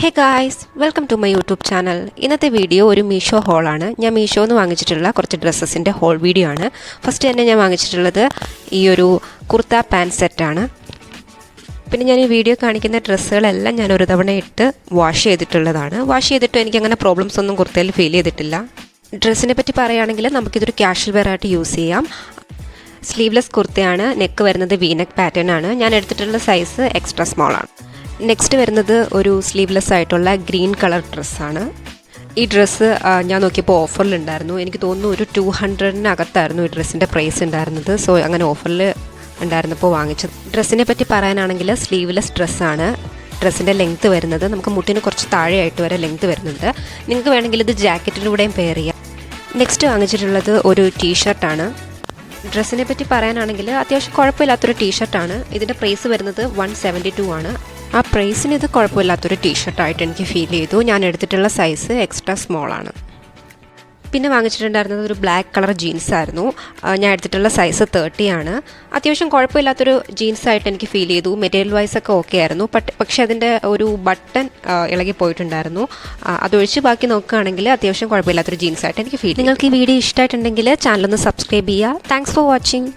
Hey guys, welcome to my YouTube channel. ഇന്നത്തെ video ഒരു മീഷോ ഹോളാണ്. ഞാൻ മീഷോന്ന് വാങ്ങിച്ചിട്ടുള്ള കുറച്ച് ഡ്രസ്സസിൻ്റെ ഹോൾ വീഡിയോ ആണ്. ഫസ്റ്റ് തന്നെ ഞാൻ വാങ്ങിച്ചിട്ടുള്ളത് ഈ ഒരു കുർത്ത പാൻറ് സെറ്റാണ്. പിന്നെ ഞാൻ ഈ വീഡിയോ കാണിക്കുന്ന ഡ്രസ്സുകളെല്ലാം ഞാൻ ഒരു തവണ ഇട്ട് വാഷ് ചെയ്തിട്ടുള്ളതാണ്. വാഷ് ചെയ്തിട്ട് എനിക്കങ്ങനെ പ്രോബ്ലംസ് ഒന്നും കുർത്തയിൽ ഫീൽ ചെയ്തിട്ടില്ല. ഡ്രസ്സിനെ പറ്റി പറയുകയാണെങ്കിൽ നമുക്കിതൊരു ക്യാഷ്വൽ വെയർ ആയിട്ട് യൂസ് ചെയ്യാം. സ്ലീവ്ലെസ് കുർത്തയാണ്. നെക്ക് വരുന്നത് വീനെക്ക് പാറ്റേൺ ആണ്. ഞാൻ എടുത്തിട്ടുള്ള സൈസ് എക്സ്ട്രാ സ്മോൾ ആണ്. നെക്സ്റ്റ് വരുന്നത് ഒരു സ്ലീവ്ലെസ് ആയിട്ടുള്ള ഗ്രീൻ കളർ ഡ്രസ്സാണ്. ഈ ഡ്രസ്സ് ഞാൻ നോക്കിയപ്പോൾ ഓഫറിലുണ്ടായിരുന്നു. എനിക്ക് തോന്നുന്നു ഒരു 200-നകത്തായിരുന്നു ഈ ഡ്രസ്സിൻ്റെ പ്രൈസ് ഉണ്ടായിരുന്നത്. സോ അങ്ങനെ ഓഫറിൽ ഉണ്ടായിരുന്നപ്പോൾ വാങ്ങിച്ചത്. ഡ്രസ്സിനെ പറ്റി പറയാനാണെങ്കിൽ സ്ലീവ്ലെസ് ഡ്രസ്സാണ്. ഡ്രസ്സിൻ്റെ ലെങ്ത്ത് വരുന്നത് നമുക്ക് മുട്ടിന് കുറച്ച് താഴെയായിട്ട് വരെ ലെങ്ത്ത് വരുന്നുണ്ട്. നിങ്ങൾക്ക് വേണമെങ്കിൽ ഇത് ജാക്കറ്റിലൂടെയും പെയർ ചെയ്യാം. നെക്സ്റ്റ് വാങ്ങിച്ചിട്ടുള്ളത് ഒരു ടീഷർട്ടാണ്. ഡ്രസ്സിനെ പറ്റി പറയാനാണെങ്കിൽ അത്യാവശ്യം കുഴപ്പമില്ലാത്തൊരു ടീഷർട്ടാണ്. ഇതിൻ്റെ പ്രൈസ് വരുന്നത് 172 ആണ്. ആ പ്രൈസിന് ഇത് കുഴപ്പമില്ലാത്തൊരു ടീഷർട്ടായിട്ട് എനിക്ക് ഫീൽ ചെയ്തു. ഞാൻ എടുത്തിട്ടുള്ള സൈസ് എക്സ്ട്രാ സ്മോൾ ആണ്. പിന്നെ വാങ്ങിച്ചിട്ടുണ്ടായിരുന്നത് ഒരു ബ്ലാക്ക് കളർ ജീൻസായിരുന്നു. ഞാൻ എടുത്തിട്ടുള്ള സൈസ് 30 ആണ്. അത്യാവശ്യം കുഴപ്പമില്ലാത്തൊരു ജീൻസായിട്ട് എനിക്ക് ഫീൽ ചെയ്തു. മെറ്റീരിയൽ വൈസ് ഒക്കെ ഓക്കെ ആയിരുന്നു. പക്ഷേ അതിൻ്റെ ഒരു ബട്ടൺ ഇളകി പോയിട്ടുണ്ടായിരുന്നു. അതൊഴിച്ച് ബാക്കി നോക്കുകയാണെങ്കിൽ അത്യാവശ്യം കുഴപ്പമില്ലാത്തൊരു ജീൻസായിട്ട് എനിക്ക് ഫീൽ ചെയ്തു. നിങ്ങൾക്ക് ഈ വീഡിയോ ഇഷ്ടമായിട്ടുണ്ടെങ്കിൽ ചാനലൊന്ന് സബ്സ്ക്രൈബ് ചെയ്യുക. Thanks for watching.